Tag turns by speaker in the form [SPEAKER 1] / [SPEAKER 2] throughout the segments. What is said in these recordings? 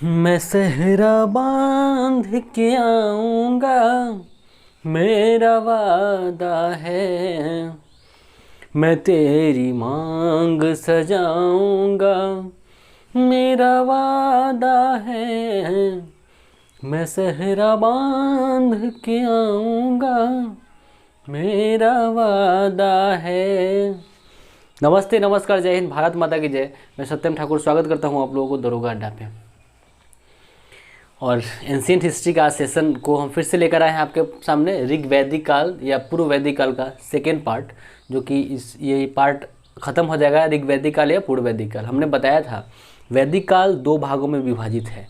[SPEAKER 1] मैं सहरा बांध के आऊँगा, मेरा वादा है। मैं तेरी मांग सजाऊँगा, मेरा वादा है। मैं सहरा बांध के आऊँगा, मेरा वादा है। नमस्ते, नमस्कार, जय हिंद, भारत माता की जय। मैं सत्यम ठाकुर स्वागत करता हूँ आप लोगों को दरोगा अड्डा पे। और एंशिएंट हिस्ट्री का सेशन को हम फिर से लेकर आए हैं आपके सामने। ऋग वैदिक काल या पूर्व वैदिक काल का सेकेंड पार्ट, जो कि ये पार्ट ख़त्म हो जाएगा। ऋग वैदिक काल या पूर्व वैदिक काल, हमने बताया था वैदिक काल दो भागों में विभाजित है।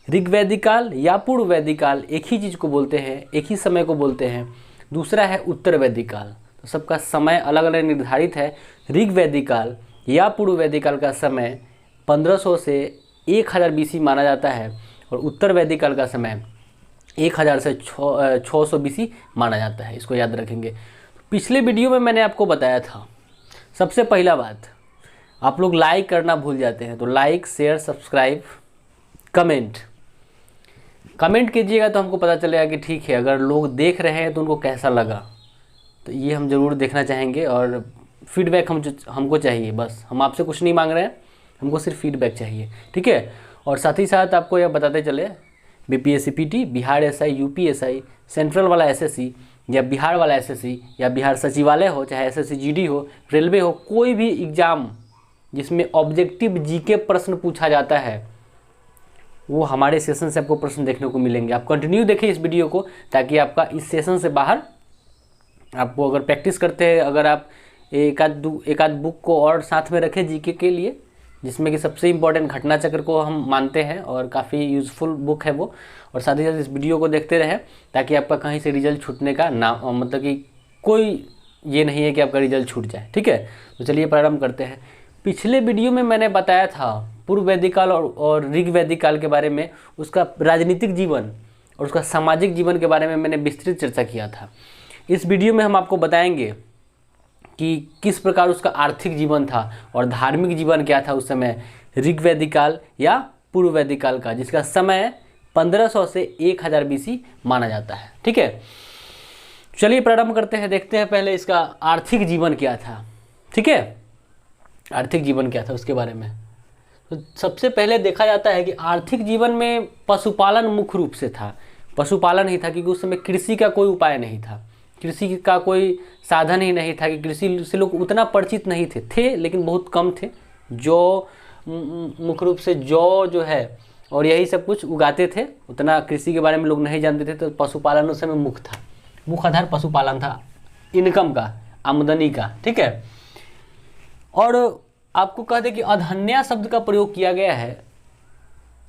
[SPEAKER 1] ऋग वैदिक काल या पूर्व वैदिक काल एक ही चीज़ को बोलते हैं, एक ही समय को बोलते हैं। दूसरा है उत्तर वैदिक काल, तो सबका समय अलग अलग निर्धारित है। ऋग वैदिक काल या पूर्व वैदिक काल का समय 1500 से 1000 BC माना जाता है, और उत्तर वैदिक काल का समय 1000 से 600 BC माना जाता है। इसको याद रखेंगे। पिछले वीडियो में मैंने आपको बताया था, सबसे पहला बात, आप लोग लाइक करना भूल जाते हैं, तो लाइक, शेयर, सब्सक्राइब, कमेंट कीजिएगा, तो हमको पता चलेगा कि ठीक है, अगर लोग देख रहे हैं तो उनको कैसा लगा। तो ये हम ज़रूर देखना चाहेंगे, और फीडबैक हमको चाहिए। बस हम आपसे कुछ नहीं मांग रहे हैं, हमको सिर्फ फीडबैक चाहिए, ठीक है। और साथ ही साथ आपको यह बताते चले, BPSC PT, Bihar SI, UPSI, central वाला SSC या बिहार वाला SSC या बिहार सचिवालय हो, चाहे SSC GD हो, रेलवे हो, कोई भी एग्ज़ाम जिसमें ऑब्जेक्टिव GK प्रश्न पूछा जाता है, वो हमारे सेशन से आपको प्रश्न देखने को मिलेंगे। आप कंटिन्यू देखें इस वीडियो को, ताकि आपका इस सेशन से बाहर, आपको अगर प्रैक्टिस करते हैं, अगर आप एक आध बुक को और साथ में रखें GK के लिए, जिसमें कि सबसे इम्पोर्टेंट घटना चक्र को हम मानते हैं, और काफ़ी यूज़फुल बुक है वो। और साथ ही साथ इस वीडियो को देखते रहें, ताकि आपका कहीं से रिजल्ट छूटने का ना, मतलब कि कोई ये नहीं है कि आपका रिजल्ट छूट जाए, ठीक है। तो चलिए प्रारंभ करते हैं। पिछले वीडियो में मैंने बताया था पूर्व वैदिक काल और ऋग वैदिक काल के बारे में, उसका राजनीतिक जीवन और उसका सामाजिक जीवन के बारे में मैंने विस्तृत चर्चा किया था। इस वीडियो में हम आपको बताएंगे कि किस प्रकार उसका आर्थिक जीवन था और धार्मिक जीवन क्या था उस समय, ऋग वैदिक काल या पूर्व वैदिक काल का, जिसका समय 1500 से 1000 BC माना जाता है, ठीक है। चलिए प्रारंभ करते हैं, देखते हैं पहले इसका आर्थिक जीवन क्या था, ठीक है। आर्थिक जीवन क्या था उसके बारे में। तो सबसे पहले देखा जाता है कि आर्थिक जीवन में पशुपालन मुख्य रूप से था। पशुपालन ही था, क्योंकि उस समय कृषि का कोई उपाय नहीं था, कृषि का कोई साधन ही नहीं था, कि कृषि से लोग उतना परिचित नहीं थे लेकिन बहुत कम थे। जो मुख्य रूप से जौ जो है और यही सब कुछ उगाते थे, उतना कृषि के बारे में लोग नहीं जानते थे। तो पशुपालन उस समय मुख्य था, मुख्य आधार पशुपालन था, इनकम का, आमदनी का, ठीक है। और आपको कह दें कि अधन्या शब्द का प्रयोग किया गया है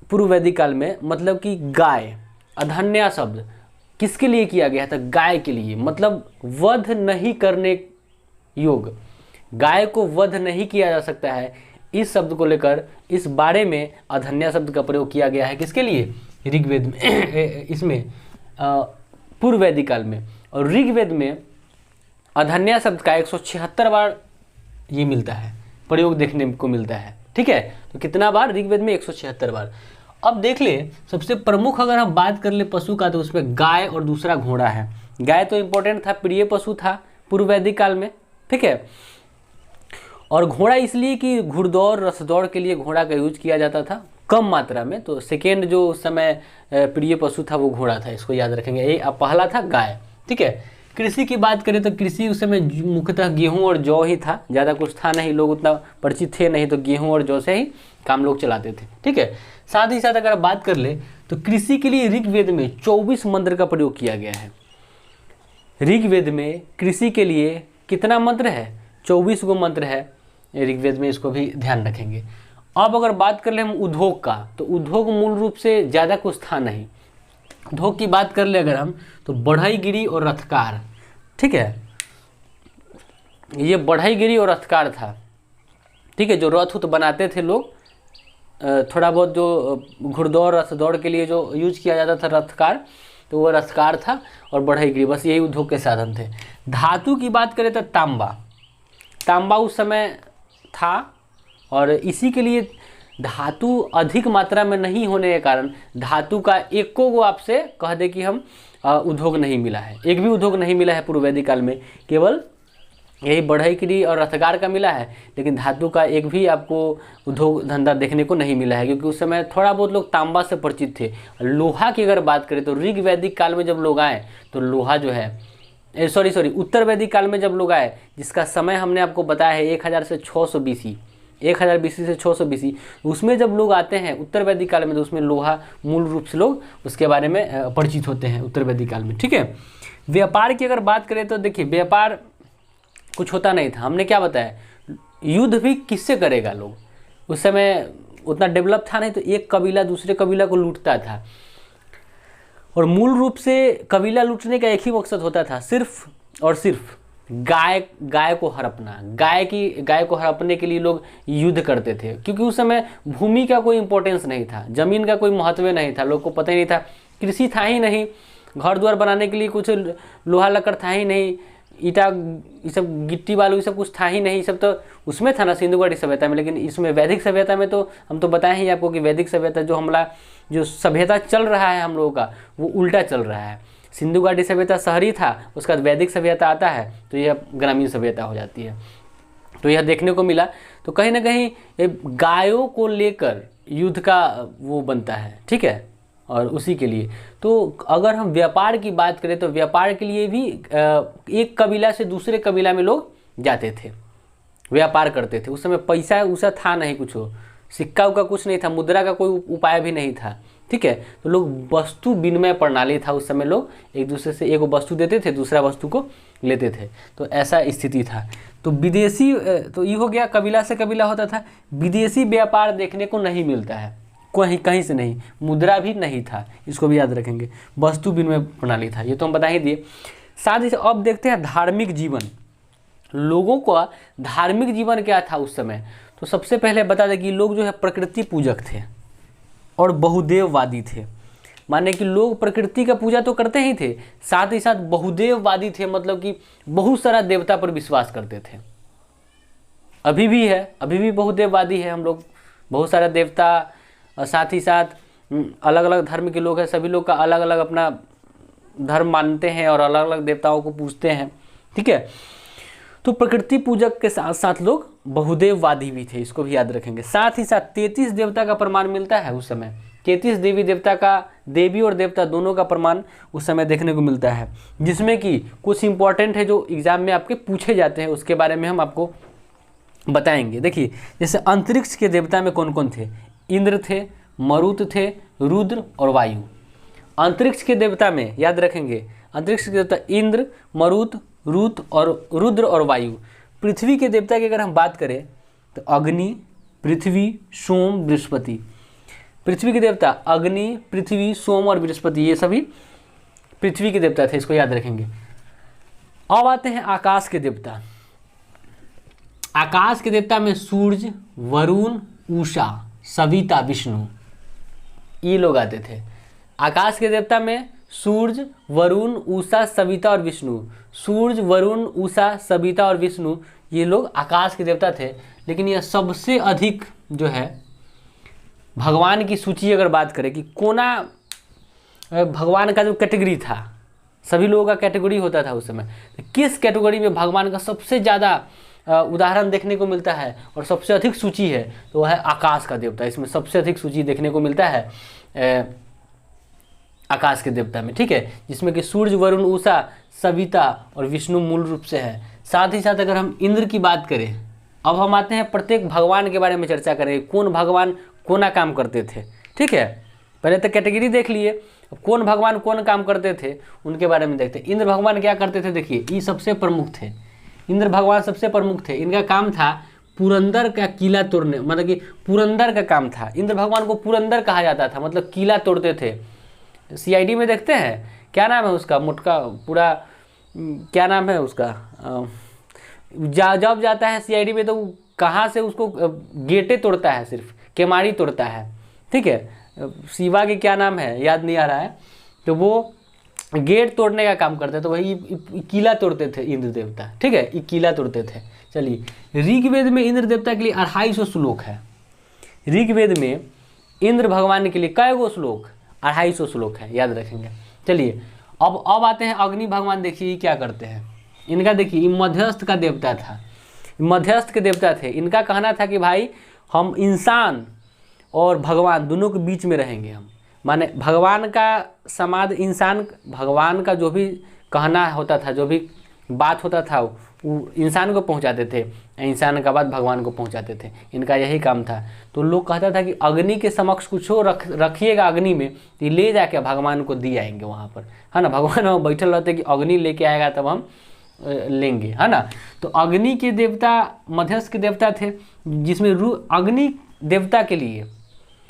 [SPEAKER 1] पूर्व वैदिक काल में, मतलब कि गाय। अधन्या शब्द किसके लिए किया गया था? गाय के लिए, मतलब वध नहीं करने योग्य, गाय को वध नहीं किया जा सकता है। इस शब्द को लेकर, इस बारे में अधन्या शब्द का प्रयोग किया गया है। किसके लिए? ऋग्वेद में इसमें पूर्व वैदिक काल में। और ऋग्वेद में अधन्या शब्द का 176 बार ये मिलता है, प्रयोग देखने को मिलता है, ठीक है। तो कितना बार? ऋग्वेद में 176 बार। अब देख ले, सबसे प्रमुख अगर हम बात कर ले पशु का, तो उसमें गाय और दूसरा घोड़ा है। गाय तो इंपॉर्टेंट था, प्रिय पशु था पूर्व वैदिक काल में, ठीक है। और घोड़ा इसलिए कि घुड़दौड़, रसदौड़ के लिए घोड़ा का यूज किया जाता था कम मात्रा में। तो सेकेंड जो उस समय प्रिय पशु था वो घोड़ा था, इसको याद रखेंगे। ये पहला था गाय, ठीक है। कृषि की बात करें तो कृषि उस समय मुख्यतः गेहूं और जौ ही था, ज़्यादा कुछ था नहीं, लोग उतना परिचित थे नहीं, तो गेहूं और जौ से ही काम लोग चलाते थे, ठीक है। साथ ही साथ अगर बात कर ले तो कृषि के लिए ऋग्वेद में 24 मंत्र का प्रयोग किया गया है। ऋग्वेद में कृषि के लिए कितना मंत्र है? 24 गो मंत्र है ऋग्वेद में, इसको भी ध्यान रखेंगे। अब अगर बात कर ले हम उद्योग का, तो उद्योग मूल रूप से ज़्यादा कुछ था नहीं। उद्योग की बात कर ले अगर हम, तो बढ़ईगिरी और रथकार, ठीक है। ये बढ़ईगिरी और रथकार था, ठीक है। जो रथ उत बनाते थे लोग, थोड़ा बहुत जो घुड़दौड़, रथदौड़ के लिए जो यूज किया जाता था रथकार, तो वो रथकार था। और बढ़ईगिरी, बस यही उद्योग के साधन थे। धातु की बात करें तो तांबा, तांबा उस समय था, और इसी के लिए धातु अधिक मात्रा में नहीं होने के कारण धातु का एको को आपसे कह दे कि हम उद्योग नहीं मिला है, एक भी उद्योग नहीं मिला है पूर्व वैदिक काल में, केवल यही बढ़ईगिरी और रथगार का मिला है, लेकिन धातु का एक भी आपको उद्योग धंधा देखने को नहीं मिला है, क्योंकि उस समय थोड़ा बहुत लोग तांबा से परिचित थे। लोहा की अगर बात करें तो ऋग वैदिक काल में जब लोग आए तो लोहा जो है सॉरी उत्तर वैदिक काल में जब लोग आए, जिसका समय हमने आपको बताया है 1000 से 600 BC, 1000 BC से 600 BC, उसमें जब लोग आते हैं उत्तर वैदिक काल में तो उसमें लोहा मूल रूप से लोग उसके बारे में परिचित होते हैं उत्तर वैदिक काल में। ठीक है, व्यापार की अगर बात करें तो देखिए व्यापार कुछ होता नहीं था, हमने क्या बताया, युद्ध भी किससे करेगा, लोग उस समय उतना डेवलप था नहीं, तो एक कबीला दूसरे कबीला को लूटता था, और मूल रूप से कबीला लूटने का एक ही मकसद होता था, सिर्फ और सिर्फ गाय को हड़पना। गाय को हड़पने के लिए लोग युद्ध करते थे, क्योंकि उस समय भूमि का कोई इंपॉर्टेंस नहीं था, जमीन का कोई महत्व नहीं था, लोग को पता ही नहीं था, कृषि था ही नहीं, घर द्वार बनाने के लिए कुछ लोहा लकड़ था ही नहीं, ईटा ये सब गिट्टी बालू ये सब कुछ था ही नहीं, ये सब तो उसमें था ना सिंधु घाटी सभ्यता में। लेकिन इसमें वैदिक सभ्यता में तो हम तो बताएं ही आपको कि वैदिक सभ्यता जो सभ्यता चल रहा है हम लोगों का वो उल्टा चल रहा है। सिंधु घाटी सभ्यता शहरी था, उसका वैदिक सभ्यता आता है तो यह ग्रामीण सभ्यता हो जाती है, तो यह देखने को मिला। तो कहीं ना कहीं गायों को लेकर युद्ध का वो बनता है, ठीक है, और उसी के लिए तो अगर हम व्यापार की बात करें तो व्यापार के लिए भी एक कबीला से दूसरे कबीला में लोग जाते थे, व्यापार करते थे। उस समय पैसा उसा था नहीं, कुछ हो सिक्का उक्का कुछ नहीं था, मुद्रा का कोई उपाय भी नहीं था, ठीक है। तो लोग वस्तु विनिमय प्रणाली था उस समय, लोग एक दूसरे से एक वस्तु देते थे, दूसरा वस्तु को लेते थे, तो ऐसा स्थिति था। तो विदेशी तो ये हो गया, कबीला से कबीला होता था। विदेशी व्यापार देखने को नहीं मिलता है कहीं से नहीं, मुद्रा भी नहीं था, इसको भी याद रखेंगे, वस्तु विनिमय प्रणाली था, ये तो हम बता ही दिए। साथ ही अब देखते हैं धार्मिक जीवन, लोगों का धार्मिक जीवन क्या था उस समय। तो सबसे पहले बता दें कि लोग जो है प्रकृति पूजक थे और बहुदेववादी थे, माने कि लोग प्रकृति का पूजा तो करते ही थे, साथ ही साथ बहुदेववादी थे, मतलब कि बहुत सारा देवता पर विश्वास करते थे। अभी भी है, अभी भी बहुदेववादी है हम लोग, बहुत सारा देवता, और साथ ही साथ अलग अलग धर्म के लोग हैं, सभी लोग का अलग अलग अपना धर्म मानते हैं और अलग अलग देवताओं को पूजते हैं, ठीक है। तो प्रकृति पूजक के साथ साथ लोग बहुदेववादी भी थे, इसको भी याद रखेंगे। साथ ही साथ 33 देवता का प्रमाण मिलता है उस समय, 33 देवी देवता का, देवी और देवता दोनों का प्रमाण उस समय देखने को मिलता है, जिसमें कि कुछ इंपॉर्टेंट है जो एग्जाम में आपके पूछे जाते हैं, उसके बारे में हम आपको बताएंगे। देखिए जैसे अंतरिक्ष के देवता में कौन कौन थे, इंद्र थे, मरुत थे, रुद्र और वायु। अंतरिक्ष के देवता में याद रखेंगे, अंतरिक्ष के देवता इंद्र, मरुत, रुद्र और वायु। पृथ्वी के देवता की अगर हम बात करें तो अग्नि, पृथ्वी, सोम, बृहस्पति। पृथ्वी के देवता अग्नि, पृथ्वी, सोम और बृहस्पति, ये सभी पृथ्वी के देवता थे, इसको याद रखेंगे। अब आते हैं आकाश के देवता। आकाश के देवता में सूर्य, वरुण, उषा, सविता, विष्णु, ये लोग आते थे। आकाश के देवता में सूर्य, वरुण, उषा, सविता और विष्णु। सूर्य, वरुण, उषा, सविता और विष्णु, ये लोग आकाश के देवता थे। लेकिन यह सबसे अधिक जो है भगवान की सूची अगर बात करें कि कोना भगवान का जो कैटेगरी था, सभी लोगों का कैटेगरी होता था उस समय, तो किस कैटेगरी में भगवान का सबसे ज़्यादा उदाहरण देखने को मिलता है और सबसे अधिक सूची है, तो वह है आकाश का देवता। इसमें सबसे अधिक सूची देखने को मिलता है आकाश के देवता में, ठीक है, जिसमें कि सूर्य, वरुण, उषा, सविता और विष्णु मूल रूप से है। साथ ही साथ अगर हम इंद्र की बात करें, अब हम आते हैं प्रत्येक भगवान के बारे में चर्चा करेंगे, कौन भगवान कौन काम करते थे, ठीक है। पहले तो कैटेगरी देख लिए, कौन भगवान कौन काम करते थे उनके बारे में देखते हैं। इंद्र भगवान क्या करते थे, देखिए ये सबसे प्रमुख थे, इंद्र भगवान सबसे प्रमुख थे। इनका काम था पुरंदर का किला तोड़ने, मतलब कि पुरंदर का काम था। इंद्र भगवान को पुरंदर कहा जाता था, मतलब किला तोड़ते थे। सीआईडी में देखते हैं, क्या नाम है उसका, मुटका पूरा क्या नाम है उसका, जब जाता है सीआईडी में तो कहाँ से उसको गेटे तोड़ता है, सिर्फ केमाड़ी तोड़ता है, ठीक है। शिवा के क्या नाम है याद नहीं आ रहा है, तो वो गेट तोड़ने का काम करते थे, तो वही किला तोड़ते थे इंद्र देवता, ठीक है, ये किला तोड़ते थे। चलिए ऋग्वेद में इंद्र देवता के लिए 250 श्लोक है। ऋग्वेद में इंद्र भगवान के लिए कई गो श्लोक, 250 श्लोक है, याद रखेंगे। चलिए अब आते हैं अग्नि भगवान। देखिए ये क्या करते हैं, इनका देखिए, मध्यस्थ का देवता था, मध्यस्थ के देवता थे। इनका कहना था कि भाई हम इंसान और भगवान दोनों के बीच में रहेंगे हम, माने भगवान का समाध, इंसान, भगवान का जो भी कहना होता था, जो भी बात होता था वो इंसान को पहुंचाते थे, इंसान का बात भगवान को पहुंचाते थे। इनका यही काम था। तो लोग कहता था कि अग्नि के समक्ष कुछ हो रखिएगा अग्नि में, तो ले जाके भगवान को दी आएंगे वहाँ पर, है ना। भगवान वहाँ बैठल रहते कि अग्नि लेके आएगा तब हम लेंगे, है ना। तो अग्नि के देवता मध्यस्थ के देवता थे, जिसमें अग्नि देवता के लिए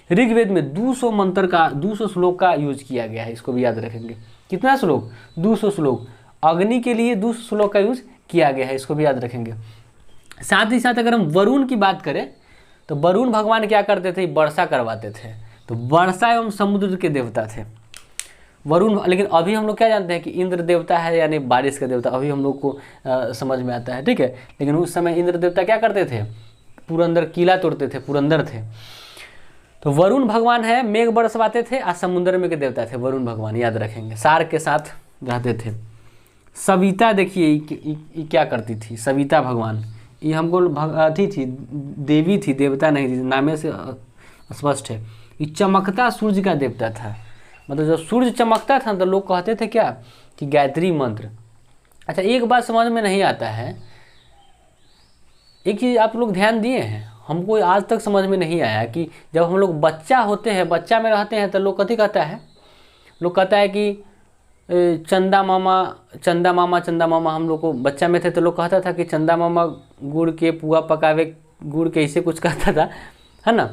[SPEAKER 1] ऋग्वेद में 200 मंत्र का 200 श्लोक का यूज किया गया है। इसको भी याद रखेंगे। कितना श्लोक? 200 श्लोक। अग्नि के लिए 200 श्लोक का यूज किया गया है, इसको भी याद रखेंगे। साथ ही साथ अगर हम वरुण की बात करें तो वरुण भगवान क्या करते थे? वर्षा करवाते थे। तो वर्षा एवं समुद्र के देवता थे वरुण। लेकिन अभी हम लोग क्या जानते हैं कि इंद्र देवता है, यानी बारिश का देवता, अभी हम लोग को समझ में आता है, ठीक है। लेकिन उस समय इंद्र देवता क्या करते थे? पुरंदर किला तोड़ते थे, पुरंदर थे। तो वरुण भगवान है, मेघ बरसवाते थे, और समुद्र में के देवता थे वरुण भगवान, याद रखेंगे। सार के साथ रहते थे। सविता देखिए क्या करती थी, सविता भगवान, ये हमको अथी थी, देवी थी, देवता नहीं थी, नामे से स्पष्ट है। ये चमकता सूर्य का देवता था। मतलब जब सूर्य चमकता था तो लोग कहते थे क्या कि गायत्री मंत्र। अच्छा एक बात समझ में नहीं आता है, एक चीज़ आप लोग ध्यान दिए हैं, हमको आज तक समझ में नहीं आया कि जब हम लोग बच्चा होते हैं, बच्चा में रहते हैं, तो लोग कथी कहता है? लोग कहता है कि चंदा मामा चंदा मामा चंदा मामा। हम लोग को बच्चा में थे तो लोग कहता था कि चंदा मामा गुड़ के पुआ पकावे, गुड़ के ऐसे कुछ कहता था, है ना।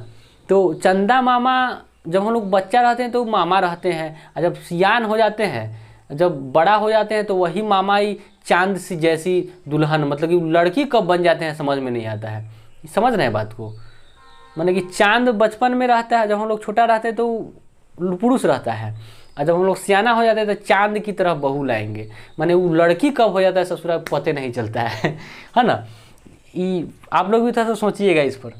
[SPEAKER 1] तो चंदा मामा जब हम लोग बच्चा रहते हैं तो मामा रहते हैं, और जब सियान हो जाते हैं, जब बड़ा हो जाते हैं तो वही मामा ही चांद सी जैसी दुल्हन, मतलब कि लड़की कब बन जाते हैं समझ में नहीं आता है। समझ रहे हैं बात को? माने कि चांद बचपन में रहता है, जब हम लोग छोटा रहते हैं तो पुरुष रहता है, और जब हम लोग सियाना हो जाते हैं तो चांद की तरफ बहू लाएंगे। माने वो लड़की कब हो जाता है ससुराल पता नहीं चलता है ना। ये आप लोग भी थोड़ा सा सोचिएगा इस पर।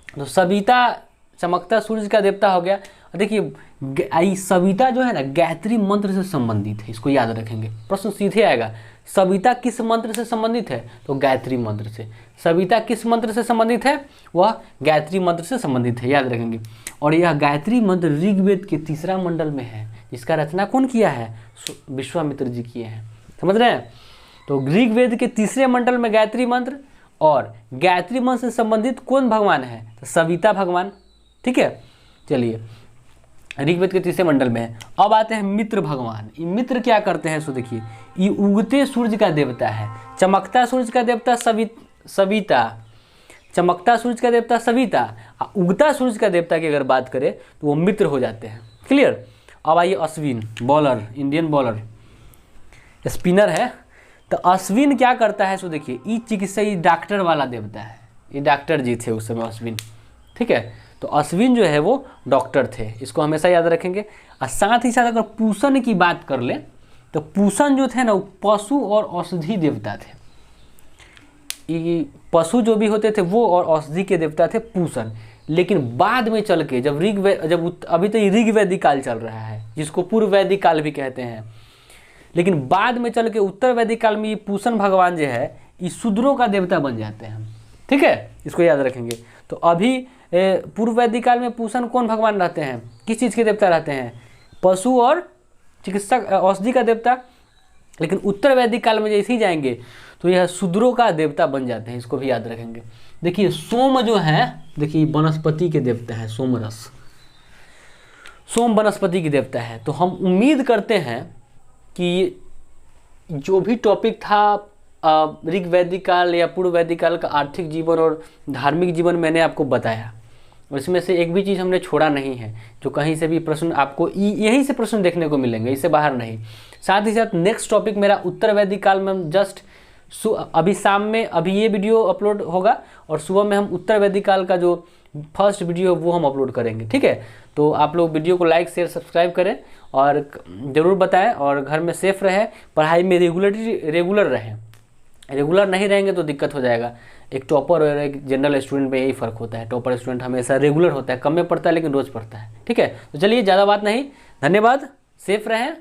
[SPEAKER 1] तो सविता चमकता सूर्य का देवता हो गया। देखिए सविता जो है ना गायत्री मंत्र से संबंधित है, इसको याद रखेंगे, प्रश्न सीधे आएगा। सविता किस मंत्र से संबंधित है? तो गायत्री मंत्र से। सविता किस मंत्र से संबंधित है? वह गायत्री मंत्र से संबंधित है, याद रखेंगे। और यह गायत्री मंत्र ऋग्वेद के 3रा मंडल में है, जिसका रचना कौन किया है? विश्वामित्र जी किए हैं, समझ रहे हैं। तो ऋग्वेद के 3रे मंडल में गायत्री मंत्र, और गायत्री मंत्र से संबंधित कौन भगवान है? तो सविता भगवान, ठीक है। चलिए ऋग्वेद के 3रे मंडल में है। अब आते हैं मित्र भगवान। ये मित्र क्या करते हैं? सो देखिए, ये उगते सूर्य का देवता है, चमकता सूर्य का देवता सविता, चमकता सूर्य का देवता सविता, उगता सूर्य का देवता की अगर बात करें तो वो मित्र हो जाते हैं। क्लियर? अब आइए Ashwin, bowler, Indian bowler, spinner है। तो अश्विन क्या करता है? सो देखिए, ये चिकित्सा, ये डॉक्टर वाला देवता है, ये डॉक्टर जी थे उस समय अश्विन, ठीक है। तो अश्विन जो है वो डॉक्टर थे, इसको हमेशा याद रखेंगे। और साथ ही साथ अगर पूषण की बात कर ले तो पूषण जो थे ना वो पशु और औषधि देवता थे। ये पशु जो भी होते थे वो और औषधि के देवता थे पूषण। लेकिन बाद में चल के जब अभी तो ये ऋग्वैदिक काल चल रहा है, जिसको पूर्व वैदिक काल भी कहते हैं, लेकिन बाद में चल के उत्तर वैदिक काल में ये पूषण भगवान जो है ये शूद्रों का देवता बन जाते हैं, ठीक है, इसको याद रखेंगे। तो अभी पूर्व वैदिक काल में पूषण कौन भगवान रहते हैं? किस चीज़ के देवता रहते हैं? पशु और चिकित्सक, औषधि का देवता। लेकिन उत्तर वैदिक काल में जैसे ही जाएंगे तो यह शूद्रों का देवता बन जाते हैं, इसको भी याद रखेंगे। देखिए सोम जो है, देखिए वनस्पति के देवता है, सोमरस, सोम वनस्पति के देवता है। तो हम उम्मीद करते हैं कि जो भी टॉपिक था ऋग वैदिक काल या पूर्व वैदिक काल का आर्थिक जीवन और धार्मिक जीवन मैंने आपको बताया, और इसमें से एक भी चीज़ हमने छोड़ा नहीं है। जो कहीं से भी प्रश्न आपको यहीं से प्रश्न देखने को मिलेंगे, इससे बाहर नहीं। साथ ही साथ नेक्स्ट टॉपिक मेरा उत्तर वैदिक काल में, जस्ट अभी शाम में अभी ये वीडियो अपलोड होगा, और सुबह में हम उत्तर वैदिक काल का जो फर्स्ट वीडियो वो हम अपलोड करेंगे, ठीक है। तो आप लोग वीडियो को लाइक शेयर सब्सक्राइब करें और ज़रूर बताएं, और घर में सेफ रहें, पढ़ाई में रेगुलर रहें। रेगुलर नहीं रहेंगे तो दिक्कत हो जाएगा। एक टॉपर और एक जनरल स्टूडेंट में यही फ़र्क होता है। टॉपर स्टूडेंट हमेशा रेगुलर होता है, कम में पढ़ता है लेकिन रोज़ पढ़ता है। ठीक है, तो चलिए ज़्यादा बात नहीं, धन्यवाद, सेफ रहें।